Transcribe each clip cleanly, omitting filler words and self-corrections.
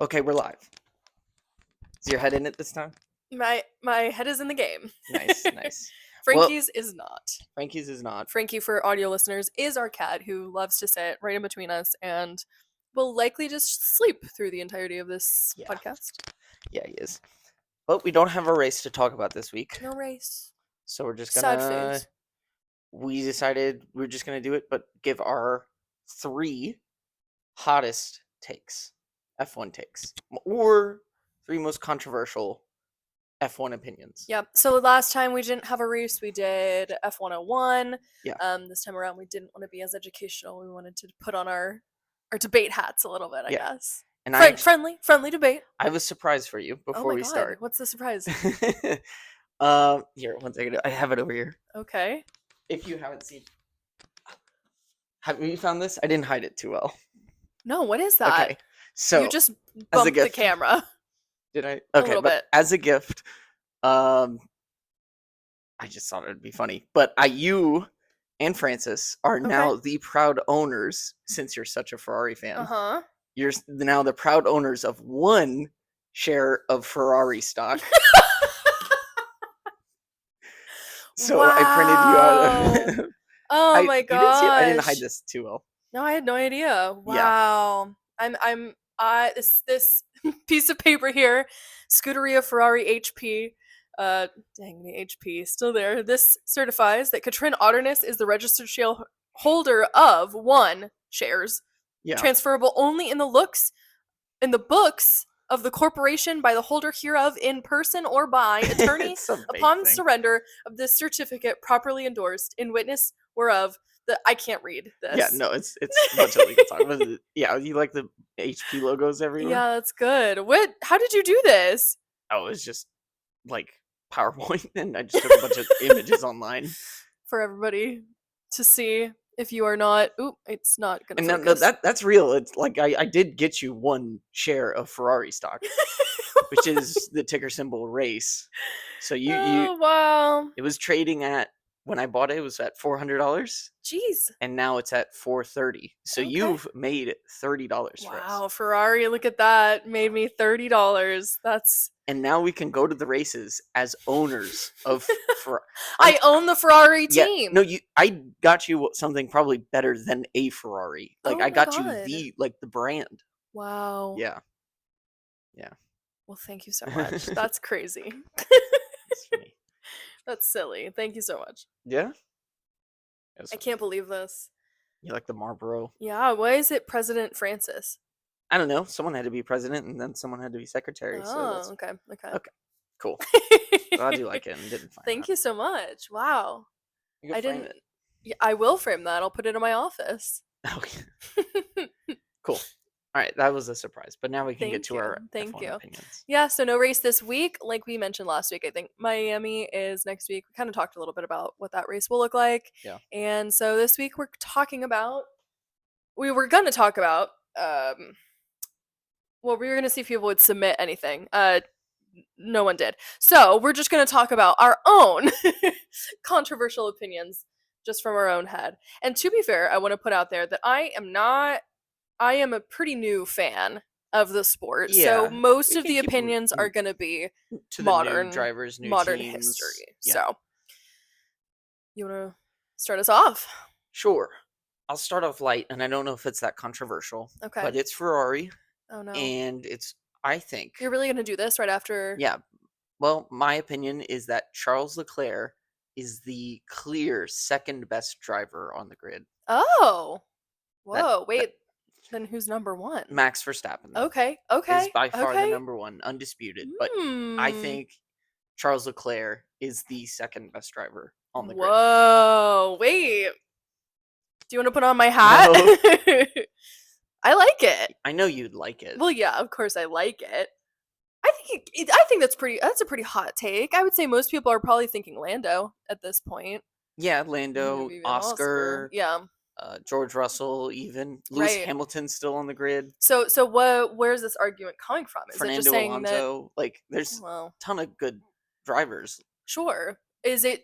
Okay, we're live. Is your head in it this time? My head is in the game. Nice, nice. Frankie's is not. Frankie's is not. Frankie, for audio listeners, is our cat who loves to sit right in between us and will likely just sleep through the entirety of this Yeah. podcast. Yeah, he is. But we don't have a race to talk about this week. No race. So we're just Sad gonna... face. We decided we're just gonna do it, but give our 3 hottest takes. F1 takes. Or 3 most controversial F1 opinions. Yep. So last time we didn't have a race, we did F101. Yeah. This time around we didn't want to be as educational. We wanted to put on our debate hats a little bit, I guess. And friendly debate. I have a surprise for you before we start. What's the surprise? Here, 1 second. I have it over here. Okay. If you haven't seen... Have you found this? I didn't hide it too well. No, what is that? Okay. So you just bumped the camera. Did I? A Okay, little but bit. as a gift, I just thought it'd be funny. But you and Francis are now the proud owners, since you're such a Ferrari fan. Uh-huh. You're now the proud owners of 1 share of Ferrari stock. So wow. I printed you out. Oh my god! I didn't hide this too well. No, I had no idea. Wow. Yeah. This piece of paper here, Scuderia Ferrari HP. Dang, the HP still there. This certifies that Katrin Otterness is the registered shareholder of 1 shares. Yeah. Transferable only in the books of the corporation by the holder hereof in person or by attorney upon surrender of this certificate properly endorsed in witness whereof I can't read this. Yeah, no, it's a bunch of legal talk. Yeah, you like the HP logos everywhere? Yeah, that's good. How did you do this? Oh, it was just like PowerPoint, and I just took a bunch of images online for everybody to see. If you are not, it's not gonna. And no, that's real. It's like I did get you 1 share of Ferrari stock, which is the ticker symbol race. So you wow. It was trading at, when I bought it, it was at $400. Jeez. And now it's at $430. So you've made $30 for us. Wow, Ferrari, look at that. Made me $30. That's... And now we can go to the races as owners of Ferrari. I own the Ferrari team. Yeah, no, I got you something probably better than a Ferrari. Like, I got you the brand. Wow. Yeah. Yeah. Well, thank you so much. That's crazy. That's funny. That's silly. Thank you so much. Yeah? I can't believe this. You like the Marlboro? Yeah, why is it President Francis? I don't know. Someone had to be president, and then someone had to be secretary. Oh, so okay. Cool. Glad you like it and didn't find Thank you so much. Wow. You can frame it. Yeah, I will frame that. I'll put it in my office. Okay. Cool. All right, that was a surprise, but now we can get to our F1 opinions. Yeah, so no race this week. Like we mentioned last week, I think Miami is next week. We kind of talked a little bit about what that race will look like. Yeah. And so this week we were going to talk about, we were going to see if people would submit anything. No one did. So we're just going to talk about our own controversial opinions just from our own head. And to be fair, I want to put out there that I am a pretty new fan of the sport. Yeah, so most of the opinions are going to be to modern new drivers, modern teams. History. Yeah. So you want to start us off? Sure. I'll start off light, and I don't know if it's that controversial. Okay. But it's Ferrari. Oh no. And I think you're really going to do this right after? Yeah. Well, my opinion is that Charles Leclerc is the clear second best driver on the grid. Oh. Whoa, wait. Then who's number 1? Max Verstappen. Okay. Is by far the number 1, undisputed. But I think Charles Leclerc is the second best driver on the grid. Whoa, wait. Do you want to put on my hat? No. I like it. I know you'd like it. Well, yeah, of course I like it. I think that's a pretty hot take. I would say most people are probably thinking Lando at this point. Yeah, Lando, Oscar. Yeah. George Russell, even Lewis Hamilton's still on the grid. So where's this argument coming from? Is Fernando it just saying Alonso? Like, there's a ton of good drivers. Sure. So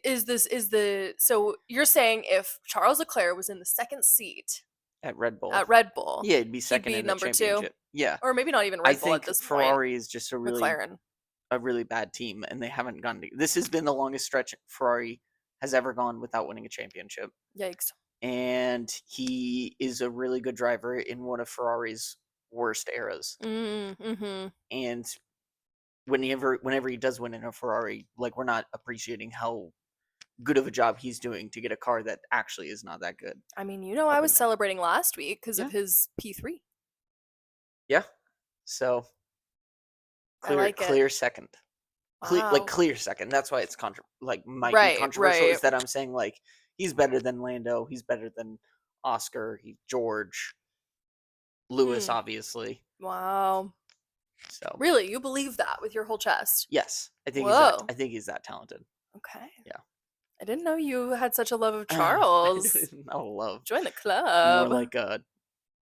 you're saying if Charles Leclerc was in the second seat at Red Bull, yeah, he'd be second in the number championship. 2. Yeah, Or maybe not even I Red Bull at think this point. Ferrari is just McLaren. a really bad team, and they haven't gone to. This has been the longest stretch Ferrari has ever gone without winning a championship, Yikes. and he is a really good driver in one of Ferrari's worst eras. Mm-hmm. And whenever he does win in a Ferrari, like, we're not appreciating how good of a job he's doing to get a car that actually is not that good. I mean, I Up was in there. celebrating last week because Yeah. of his P3. Yeah. So I like it. clear second. Wow. Clear second. That's why it's might be Right, controversial. Is right. that I'm saying, like, he's better than Lando. He's better than Oscar. He's George. Lewis, obviously. Wow. So Really? You believe that with your whole chest? yes, I think Whoa. he's that talented. Okay. Yeah. I didn't know you had such a love of I Charles. not love. Join the More club. like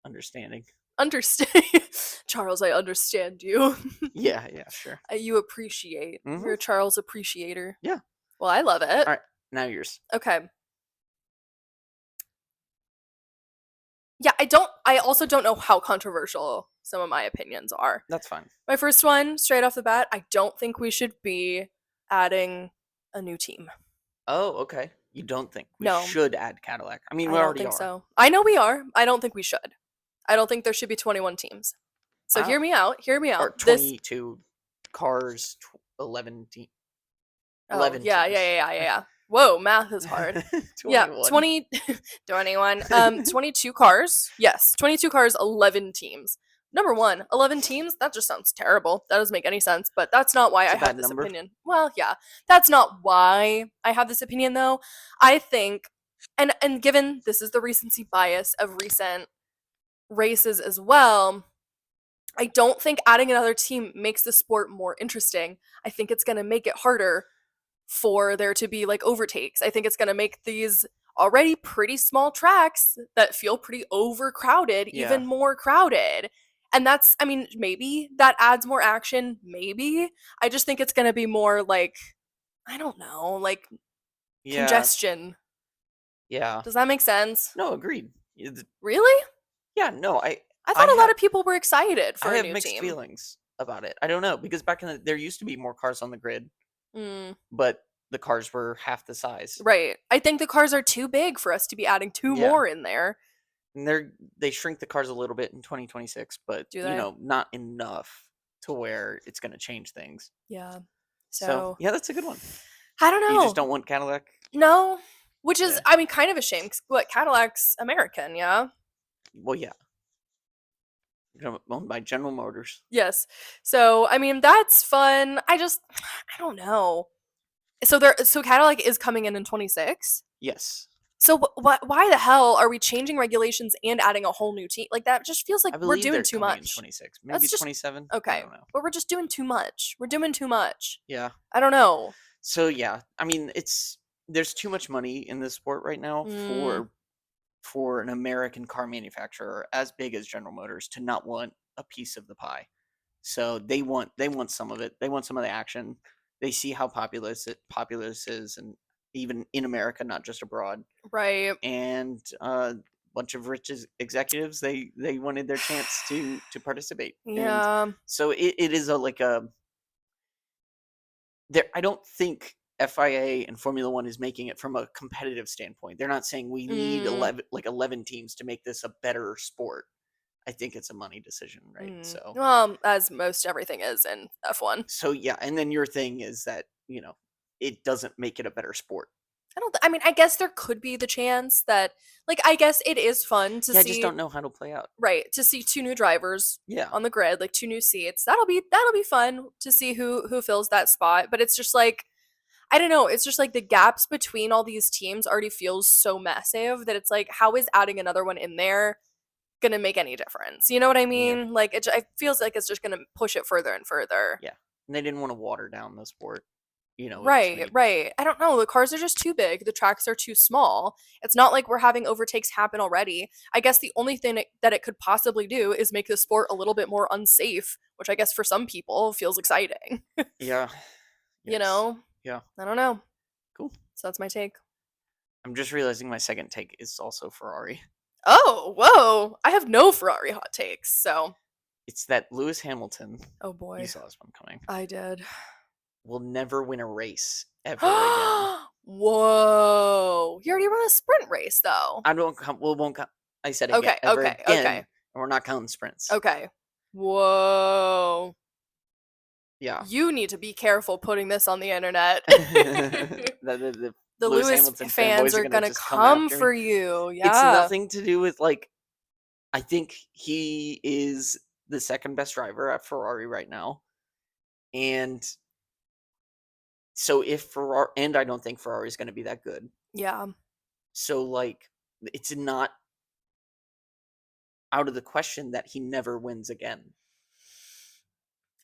understanding. Understand. Charles, I understand you. Yeah, sure. You appreciate. Mhm. You're a Charles appreciator. Yeah. Well, I love it. All right, now yours. Okay. Yeah, I also don't know how controversial some of my opinions are. That's fine. My first one, straight off the bat, I don't think we should be adding a new team. Oh, okay. You don't think we No. should add Cadillac? I mean, I we don't already think are. so. I know we are. I don't think we should. I don't think there should be 21 teams. So Wow. hear me out. Hear me Or out. This 22 cars, 11 teams. Oh, 11 yeah, teams. yeah. Whoa, math is hard. Yeah, 21. 22 cars. Yes, 22 cars, 11 teams. Number one, 11 teams, that just sounds terrible. That doesn't make any sense, but that's not why It's I a bad have this number. opinion. Well, yeah, that's not why I have this opinion, though. I think, and given this is the recency bias of recent races as well, I don't think adding another team makes the sport more interesting. I think it's going to make it harder for there to be like overtakes. I think it's going to make these already pretty small tracks that feel pretty overcrowded even Yeah. more crowded. And that's, I mean, maybe that adds more action. Maybe. I just think it's going to be more like, I don't know, like Yeah. congestion. Yeah. Does that make sense? No, agreed. Really? Yeah, no, I thought a lot of people were excited for I a have new mixed team. feelings about it. I don't know, because back in there used to be more cars on the grid, Mm, but the cars were half the size. right. I think the cars are too big for us to be adding two Yeah. more in there. And they shrink the cars a little bit in 2026, but Do they? not enough to where it's going to change things. Yeah. So yeah, that's a good one. I don't know. You just don't want Cadillac? No. Which is, Yeah. I mean, kind of a shame. 'Cause what, Cadillac's American, yeah? Well, yeah. Owned by General Motors. Yes. So, I mean, that's fun. I don't know. So Cadillac is coming in 26? Yes. So why the hell are we changing regulations and adding a whole new team? Like, that just feels like I we're believe doing they're too coming in much. 26. Maybe That's just- 27. I Okay. don't know. But we're just doing too much. We're doing too much. Yeah. I don't know. So yeah, I mean, there's too much money in this sport right now for an American car manufacturer as big as General Motors to not want a piece of the pie. So they want some of it. They want some of the action. They see how populous is, and even in America, not just abroad. Right. And a bunch of rich executives, they wanted their chance to participate. Yeah. And so it is I don't think FIA and Formula One is making it from a competitive standpoint. They're not saying we need 11 teams to make this a better sport. I think it's a money decision, right? So well, as most everything is in F1. So yeah, and then your thing is that it doesn't make it a better sport. I mean, I guess there could be the chance that, like, I guess it is fun to see. I just don't know how to play out. Right, to see two new drivers. Yeah. On the grid, like 2 new seats. That'll be fun to see who fills that spot. But it's just like, I don't know. It's just like the gaps between all these teams already feels so massive that it's like, how is adding another one in there gonna make any difference? You know what I mean? Yeah. Like it feels like it's just gonna push it further and further. Yeah, and they didn't want to water down the sport. Right. I don't know. The cars are just too big. The tracks are too small. It's not like we're having overtakes happen already. I guess the only thing that it could possibly do is make the sport a little bit more unsafe, which I guess for some people feels exciting. Yeah. You know? Yeah. I don't know. Cool. So that's my take. I'm just realizing my second take is also Ferrari. Oh, whoa. I have no Ferrari hot takes, so It's that Lewis Hamilton, Oh you boy. saw this one coming, I did. will never win a race ever again. Whoa. He already won a sprint race though. I don't count. Well, won't count. I said again, Okay, ever okay, again, okay. and we're not counting sprints. Okay. Whoa. Yeah. You need to be careful putting this on the internet. the The Lewis Lewis Hamilton fans fanboys are gonna just come after me. for you. It's Yeah. nothing to do with like. I think he is the second best driver at Ferrari right now, and so if Ferrari, and I don't think Ferrari is going to be that good. Yeah. So like, it's not out of the question that he never wins again.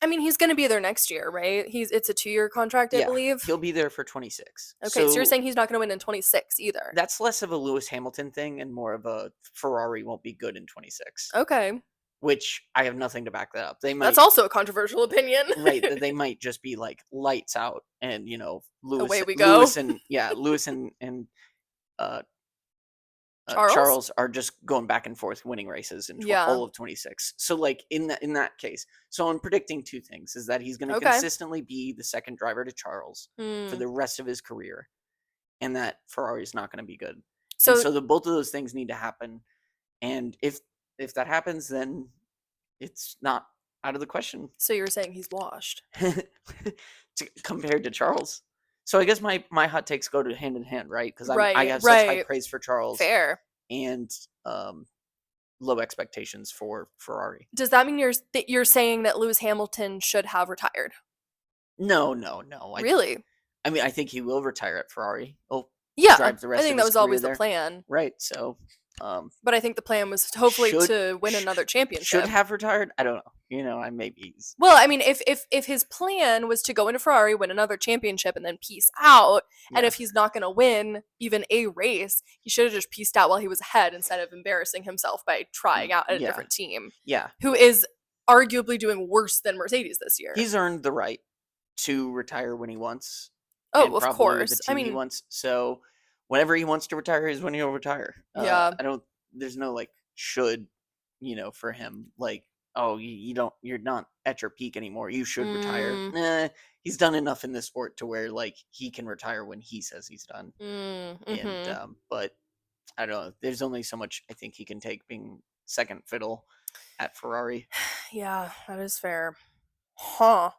I mean, he's gonna be there next year, right? It's a 2-year contract, I Yeah, believe. he'll be there for 26. Okay, so you're saying he's not gonna win in 26 either. That's less of a Lewis Hamilton thing and more of a Ferrari won't be good in 26. Okay. Which I have nothing to back that up. They might, That's also a controversial opinion. right, that they might just be like lights out and Lewis, Away we go. Lewis and Charles? Charles are just going back and forth winning races in Yeah. all of 26. So like in that case, so I'm predicting two things: is that he's going to Okay. consistently be the second driver to Charles for the rest of his career, and that Ferrari is not going to be good. So both of those things need to happen, and if that happens, then it's not out of the question. So you're saying he's washed. Compared to Charles. So I guess my hot takes go to hand in hand, right? Because I have such high praise for Charles. Fair. And low expectations for Ferrari. Does that mean you're saying that Lewis Hamilton should have retired? No. Really? I mean, I think he will retire at Ferrari. Yeah, drive the rest I think of that his was always career the plan. Right, so... but I think the plan was hopefully to win another championship. Should have retired? I don't know. I maybe he's... Well, I mean, if his plan was to go into Ferrari, win another championship, and then peace out, and if he's not going to win even a race, he should have just peaced out while he was ahead instead of embarrassing himself by trying out at a different team. Yeah. Who is arguably doing worse than Mercedes this year. He's earned the right to retire when he wants. Oh, of course. I mean, he wants, so whenever he wants to retire is when he'll retire. Yeah. There's no like should, for him, like, oh, you're not at your peak anymore, you should retire. Nah, he's done enough in this sport to where like he can retire when he says he's done. And but I don't know, there's only so much I think he can take being second fiddle at Ferrari. Yeah, that is fair. Huh.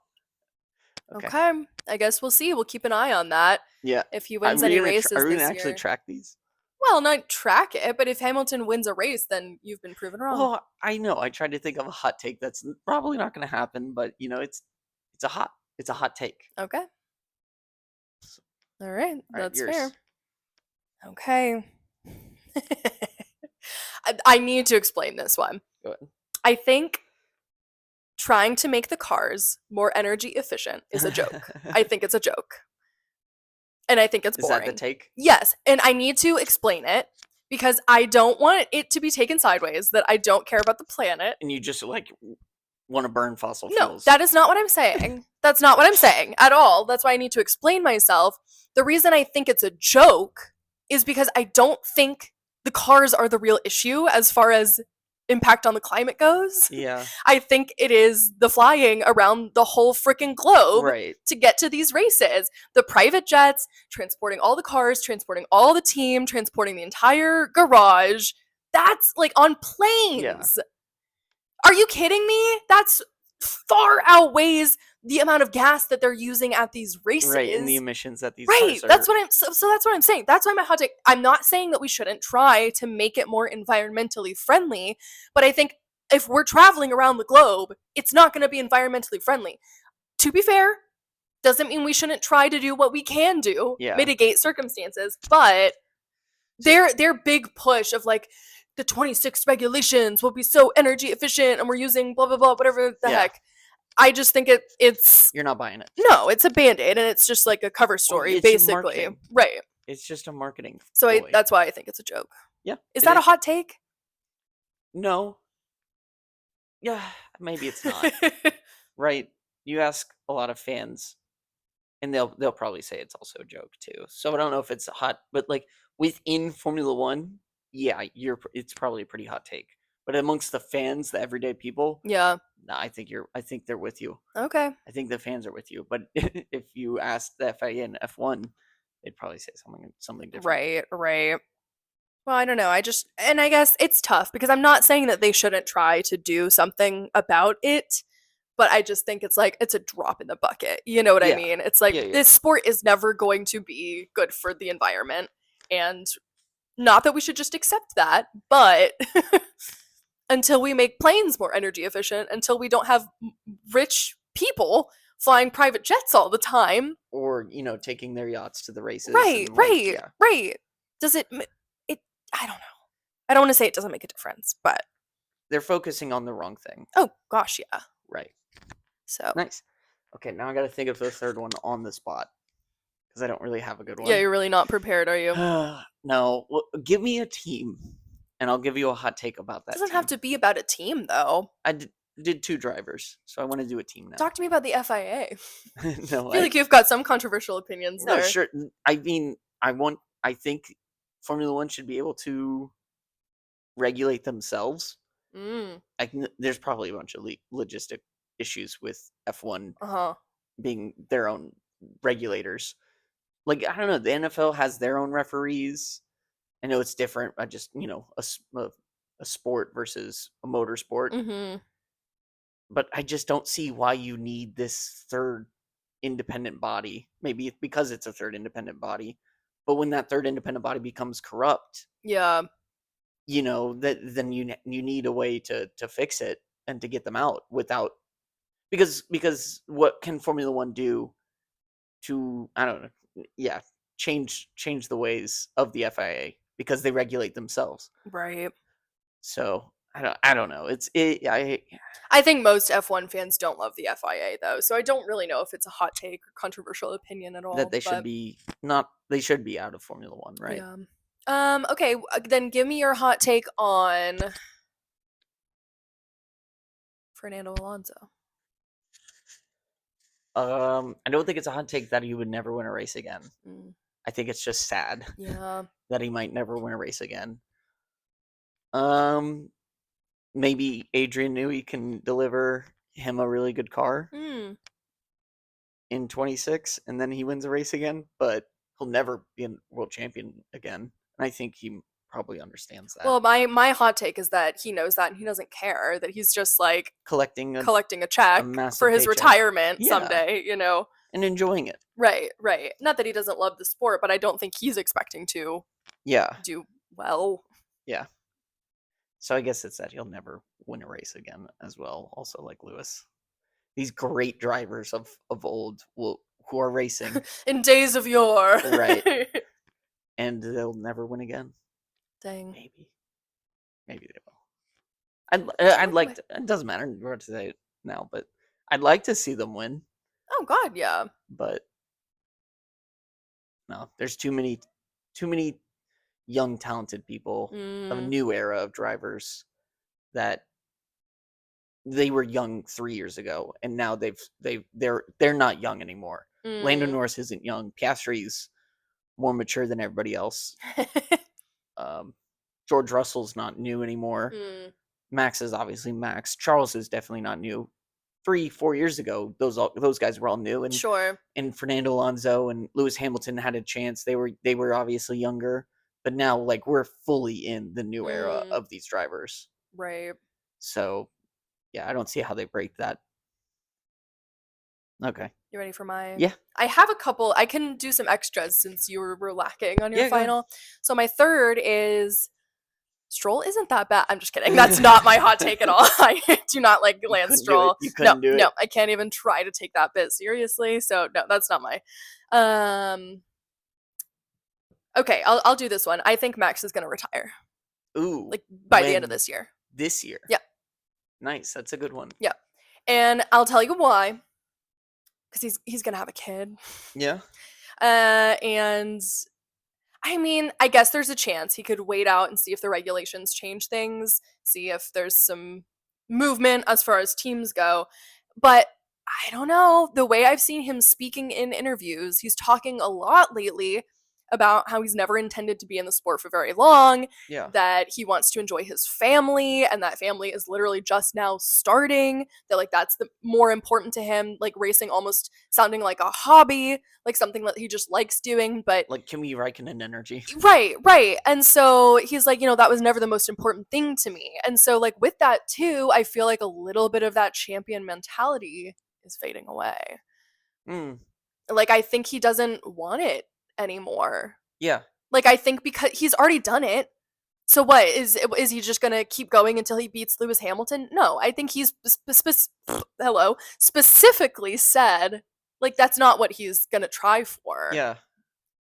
Okay. I guess we'll see. We'll keep an eye on that. Yeah. If he wins any races are we this gonna year. actually track these? Well, not track it, but if Hamilton wins a race, then you've been proven wrong. Well, I know. I tried to think of a hot take that's probably not going to happen, but it's a hot take. Okay. All right, that's yours. fair. Okay. I need to explain this one. Go ahead. I think trying to make the cars more energy efficient is a joke. I think it's a joke. And I think it's boring. Is that the take? Yes, and I need to explain it because I don't want it to be taken sideways that I don't care about the planet. And you just like want to burn fossil No, fuels. that is not what I'm saying. That's not what I'm saying at all. That's why I need to explain myself. The reason I think it's a joke is because I don't think the cars are the real issue as far as impact on the climate goes. Yeah. I think it is the flying around the whole freaking globe to get to these races. The private jets, transporting all the cars, transporting all the team, transporting the entire garage. That's like on planes. Yeah. Are you kidding me? That's far outweighs the amount of gas that they're using at these races. Right, and the emissions that these cars are. That's what I'm so that's what I'm saying. That's why my hot take. I'm not saying that we shouldn't try to make it more environmentally friendly, but I think if we're traveling around the globe, it's not going to be environmentally friendly. To be fair, doesn't mean we shouldn't try to do what we can do, mitigate circumstances, but their big push of like the 26 regulations will be so energy efficient and we're using blah blah blah whatever the heck. I just think it's... You're not buying it. No, it's a Band-Aid, and it's just like a cover story, basically. Marketing. Right. It's just a marketing So that's why I think it's a joke. Yeah. Is that a hot take? No. Yeah, maybe it's not. Right. You ask a lot of fans, and they'll probably say it's also a joke, too. So I don't know if it's hot, but like within Formula One, yeah, it's probably a pretty hot take. But amongst the fans, the everyday people, No, I think they're with you. Okay. I think the fans are with you. But if you ask the FIA and F1, they'd probably say something different. Right, right. Well, I don't know. I guess it's tough because I'm not saying that they shouldn't try to do something about it, but I just think it's a drop in the bucket. You know what I Yeah. mean? It's like Yeah. this sport is never going to be good for the environment. And not that we should just accept that, but until we make planes more energy efficient, until we don't have rich people flying private jets all the time. Or, taking their yachts to the races. Right, and, right, yeah. right. Does it I don't know. I don't want to say it doesn't make a difference, but They're focusing on the wrong thing. oh gosh, yeah. Right. So Nice. Okay, now I got to think of the third one on the spot because I don't really have a good one. yeah, you're really not prepared, are you? No, well, give me a team, and I'll give you a hot take about that. It doesn't have to be about a team, though. I did 2 drivers, so I want to do a team now. Talk to me about the FIA. No, I feel like you've got some controversial opinions no, there. sure. I mean, I think Formula One should be able to regulate themselves. Mm. There's probably a bunch of logistic issues with F1 Uh-huh. being their own regulators. Like, I don't know, the NFL has their own referees. I know it's different. I just, a sport versus a motorsport. Mm-hmm. But I just don't see why you need this third independent body. Maybe it's because it's a third independent body. But when that third independent body becomes corrupt, Yeah. then you need a way to fix it and to get them out without because what can Formula One do to, I don't know, change the ways of the FIA because they regulate themselves. Right. So I don't know. I think most F1 fans don't love the FIA though, so I don't really know if it's a hot take or controversial opinion at all. That they should be they should be out of Formula One, right? Yeah. Okay, then give me your hot take on Fernando Alonso. I don't think it's a hot take that he would never win a race again. Mm. I think it's just sad. Yeah. That he might never win a race again. Maybe Adrian Newey can deliver him a really good car in 26, and then he wins a race again, but he'll never be a world champion again. And I think he probably understands that. Well, my hot take is that he knows that and he doesn't care, that he's just like collecting a check for his paycheck. Retirement someday, and enjoying it. Right. Not that he doesn't love the sport, but I don't think he's expecting to do well. Yeah. So I guess it's that he'll never win a race again as well. Also, like Lewis, these great drivers of old who are racing in days of yore, right? And they'll never win again. Dang. Maybe they will. I'd like to. It doesn't matter. We're to say it now, but I'd like to see them win. Oh God, yeah. But no, there's too many young, talented people of a new era of drivers that they were young 3 years ago, and now they're not young anymore. Lando Norris isn't young. Piastri's more mature than everybody else. George Russell's not new anymore. Max is obviously Max. Charles is definitely not new. 3-4 years ago, those guys were all new, and sure. And Fernando Alonso and Lewis Hamilton had a chance. They were obviously younger, but now like we're fully in the new era of these drivers. Right. So, yeah, I don't see how they break that. Okay. You ready for my? Yeah. I have a couple. I can do some extras since you were lacking on your final. So my third is Stroll isn't that bad. I'm just kidding. That's not my hot take at all. I do not like Lance Stroll. You couldn't do it. No, I can't even try to take that bit seriously. So no, that's not my. Okay, I'll do this one. I think Max is gonna retire. Ooh. Like by the end of this year. This year. Yeah. Nice. That's a good one. Yeah, and I'll tell you why. Because he's gonna have a kid. Yeah. And I mean, I guess there's a chance he could wait out and see if the regulations change things, see if there's some movement as far as teams go. But I don't know. The way I've seen him speaking in interviews, he's talking a lot lately about how he's never intended to be in the sport for very long, Yeah. that he wants to enjoy his family, and that family is literally just now starting, that like that's the more important to him, like racing almost sounding like a hobby, like something that he just likes doing, but Like Kimi Räikkönen energy. right. And so he's like, that was never the most important thing to me. And so like with that too, I feel like a little bit of that champion mentality is fading away. Mm, Like I think he doesn't want it anymore. yeah. Like I think because he's already done it. So what is he just gonna keep going until he beats Lewis Hamilton? No, I think he's specifically said like that's not what he's gonna try for. Yeah.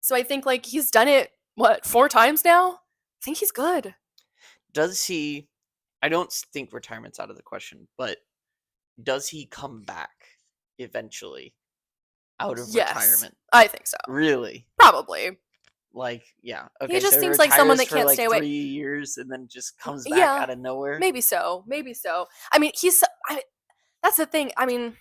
So I think like he's done it 4 times now. I think he's good. Does he? I don't think retirement's out of the question, but does he come back eventually out of Yes, retirement? I think so. Really? Probably. Like, yeah. Okay. He just so seems like someone retires that for can't like stay away. 3 years and then just comes back Yeah, out of nowhere. maybe so. Maybe so. I mean, that's the thing. I mean,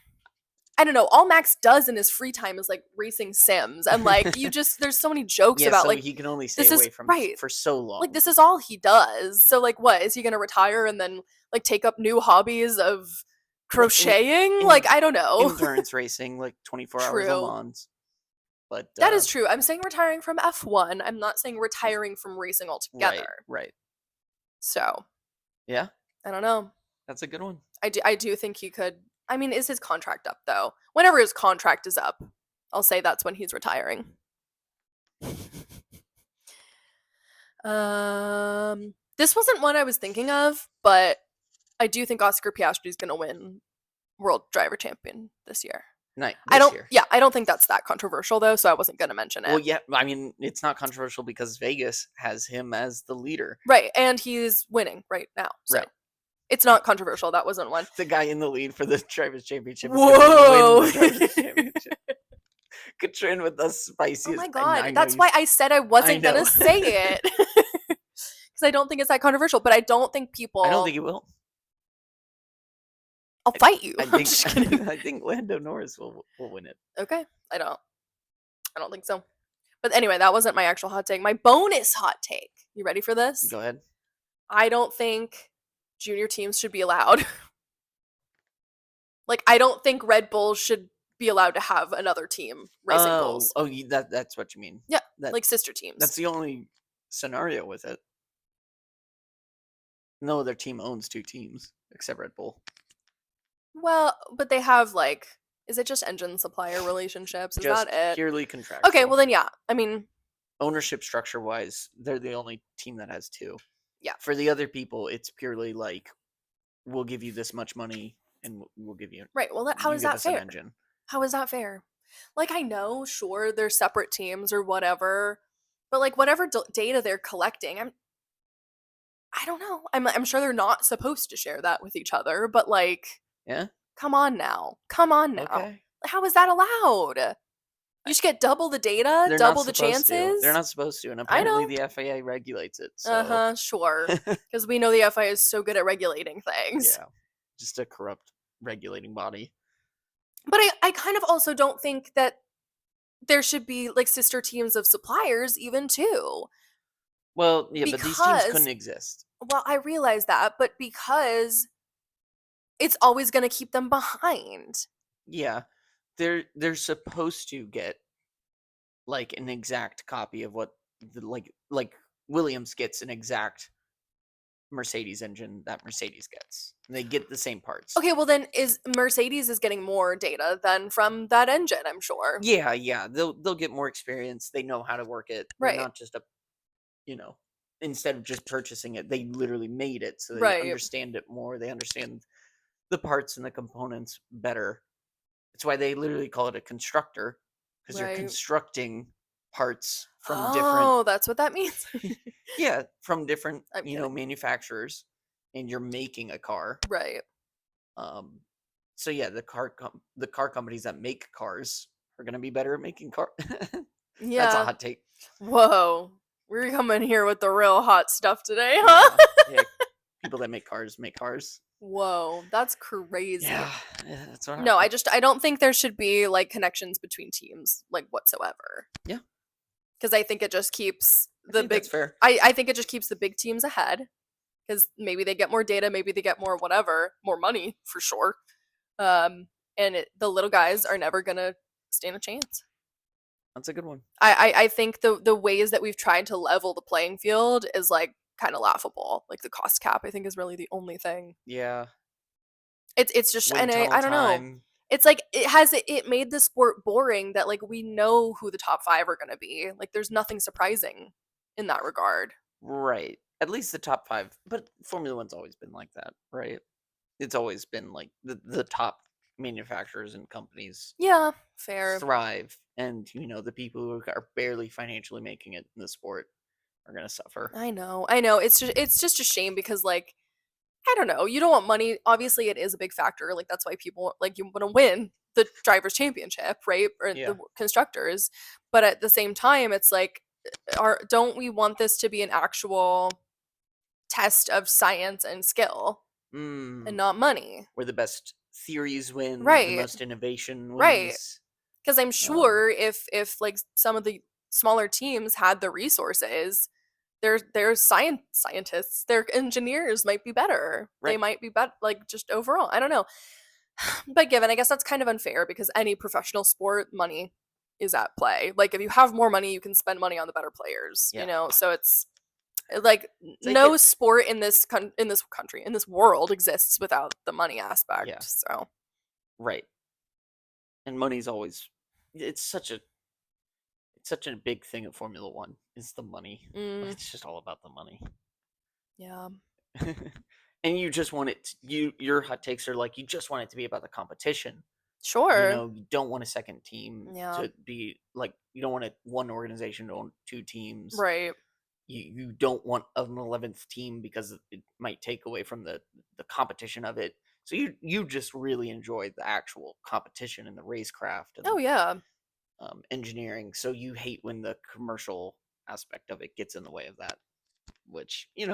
I don't know. All Max does in his free time is like racing Sims, and like there's so many jokes Yeah, about so like he can only stay this is away from right. for so long. Like this is all he does. So like, what is he gonna retire and then like take up new hobbies of crocheting? Like I don't know. endurance racing, like 24 hours True. Le Mans. But That is true. I'm saying retiring from F1. I'm not saying retiring from racing right, altogether. right. So Yeah, I don't know. that's a good one. I do think he could. I mean, is his contract up though? Whenever his contract is up, I'll say that's when he's retiring. This wasn't one I was thinking of, but I do think Oscar Piastri is going to win World Driver Champion this year. Night. I don't. Yeah, I don't think that's that controversial though, so I wasn't going to mention it. Well, yeah, I mean, it's not controversial because Vegas has him as the leader. Right, and he's winning right now. So Right. It's not controversial. That wasn't one. The guy in the lead for the Drivers' Championship. is Whoa! gonna win the Drivers' Championship. Katrin with the spiciest. Oh my god! That's why I said I wasn't gonna say it because I don't think it's that controversial. But I don't think people. I don't think it will. I'll fight you. I I'm think. just kidding. I think Lando Norris will win it. Okay, I don't think so. But anyway, that wasn't my actual hot take. My bonus hot take. You ready for this? Go ahead. I don't think junior teams should be allowed. Like, I don't think Red Bull should be allowed to have another team racing bulls. Oh, that's what you mean. Yeah, That, like sister teams. that's the only scenario with it. No other team owns 2 teams except Red Bull. Well, but they have like, is it just engine supplier relationships? Is Just that it? purely contractual. Okay, well then yeah. I mean, ownership structure wise, they're the only team that has 2. Yeah. For the other people, it's purely like, we'll give you this much money and we'll give you. right. Well, how you is give that us an fair? engine. How is that fair? Like, I know, sure, they're separate teams or whatever, but like whatever data they're collecting, I don't know. I'm sure they're not supposed to share that with each other, but like, Yeah. come on now. Okay. How is that allowed? You should get double the data, They're double not the supposed to. chances. They're not supposed to, and I know. apparently the FIA regulates it. So. Sure. Because we know the FIA is so good at regulating things. Yeah, just a corrupt regulating body. But I kind of also don't think that there should be like sister teams of suppliers even too. Well, yeah, but these teams couldn't exist. Well, I realize that, but because it's always going to keep them behind. Yeah, they're supposed to get like an exact copy of what like Williams gets an exact Mercedes engine that Mercedes gets. They get the same parts. Okay, well then Mercedes is getting more data than from that engine, I'm sure. Yeah, they'll get more experience. They know how to work it. They're Right. not just instead of just purchasing it, they literally made it, so they Right. understand it more. They understand the parts and the components better. That's why they literally call it a constructor, because you're Right. constructing parts from Oh, that's what that means. from different I'm kidding. manufacturers, and you're making a car. Right. So yeah, the car companies that make cars are going to be better at making car. Yeah. That's a hot take. Whoa. We're coming here with the real hot stuff today, huh? Yeah, people that make cars. Whoa, that's crazy. Yeah, that's what. No, I don't think there should be like connections between teams like whatsoever. Yeah. because I think it just keeps I the think big. that's fair. I think it just keeps the big teams ahead because maybe they get more data, maybe they get more whatever, more money for sure. And the little guys are never gonna stand a chance. That's a good one. I think the ways that we've tried to level the playing field is like kind of laughable. Like the cost cap, I think is really the only thing. Yeah. It's just Wind and tunnel I don't know. time. It's like it made the sport boring that like we know who the top 5 are gonna be. Like there's nothing surprising in that regard. Right. At least the top 5. But Formula One's always been like that, right? It's always been like the top manufacturers and companies Yeah, fair. thrive, and the people who are barely financially making it in the sport are gonna suffer. I know. It's just a shame because like I don't know. You don't want money. Obviously, it is a big factor. Like that's why people like you want to win the drivers' championship, right? Or Yeah. the constructors. But at the same time, it's like, don't we want this to be an actual test of science and skill and not money? Where the best theories win, the Right. most innovation Right. wins. Because I'm sure if like some of the smaller teams had the resources, their scientists, their engineers might be better. They Right. might be better, like just overall. I don't know. But given, I guess that's kind of unfair because any professional sport, money is at play. Like if you have more money, you can spend money on the better players. Yeah. You know, so it's like like no it- sport in this country, in this world exists without the money aspect. Yeah. So Right. And money's always it's such a big thing at Formula One is the money. It's just all about the money. yeah. And you just want it your hot takes are like you just want it to be about the competition. Sure. You don't want a second team Yeah. to be like you don't want one organization to own 2 teams. Right. You don't want an 11th team because it might take away from the competition of it. So you just really enjoy the actual competition and the racecraft and Oh yeah. engineering. So you hate when the commercial aspect of it gets in the way of that, which it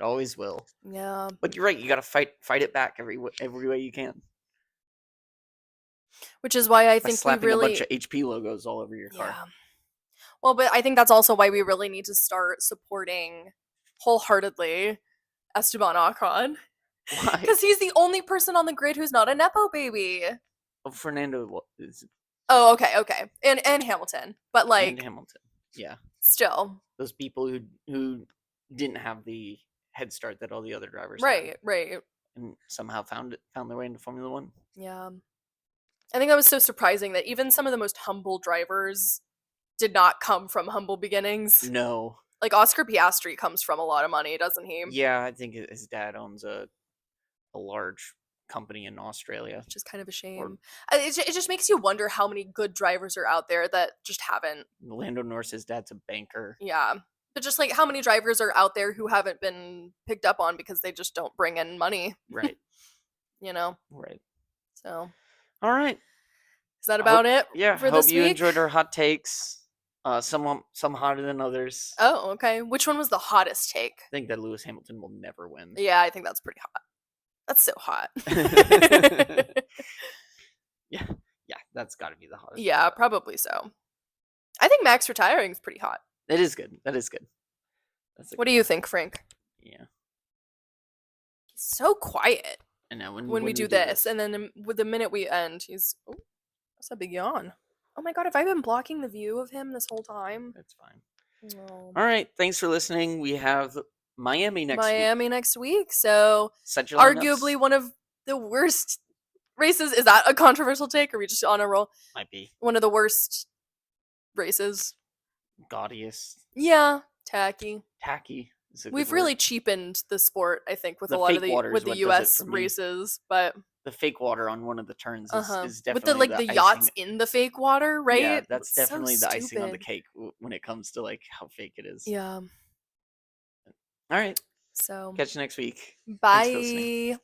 always will. Yeah. But you're right. You got to fight it back every way you can. Which is why I By think we slapping really a bunch of HP logos all over your car. Yeah. Well, but I think that's also why we really need to start supporting wholeheartedly Esteban Ocon. Why? Because he's the only person on the grid who's not a Nepo baby. Oh, Fernando is Oh, okay. And Hamilton. But like and Hamilton. Yeah. still. Those people who didn't have the head start that all the other drivers Right. had, and somehow found their way into Formula One. Yeah. I think that was so surprising that even some of the most humble drivers did not come from humble beginnings. No. Like Oscar Piastri comes from a lot of money, doesn't he? Yeah, I think his dad owns a large company in Australia. Which is kind of a shame. It just makes you wonder how many good drivers are out there that just haven't. Lando Norris's dad's a banker. Yeah. But just like how many drivers are out there who haven't been picked up on because they just don't bring in money. Right. Right. So. All right. Is that about it? Yeah. For hope this you week? enjoyed our hot takes. Some hotter than others. Oh, okay. Which one was the hottest take? I think that Lewis Hamilton will never win. Yeah, I think that's pretty hot. That's so hot. Yeah, that's got to be the hottest. Yeah, probably so. I think Max retiring is pretty hot. It is good. That is good. What do you think, Frank? Yeah. He's so quiet I know when we do this, and then with the minute we end, he's that's a big yawn. Oh my god, have I been blocking the view of him this whole time? That's fine. No. All right. Thanks for listening. We have Miami next week. So Set your arguably lineups. one of the worst races. Is that a controversial take? Or are we just on a roll? Might be One of the worst races. gaudiest, Yeah, tacky. is a good We've word. really cheapened the sport, I think, with The a lot of fake water is the what does it U.S. for me. races, but The fake water on one of the turns is with definitely the icing. yachts in the fake water, right? Yeah, that's So definitely the icing on the stupid. cake when it comes to like how fake it is. Yeah. All right. So Catch you next week. Thanks for listening. bye.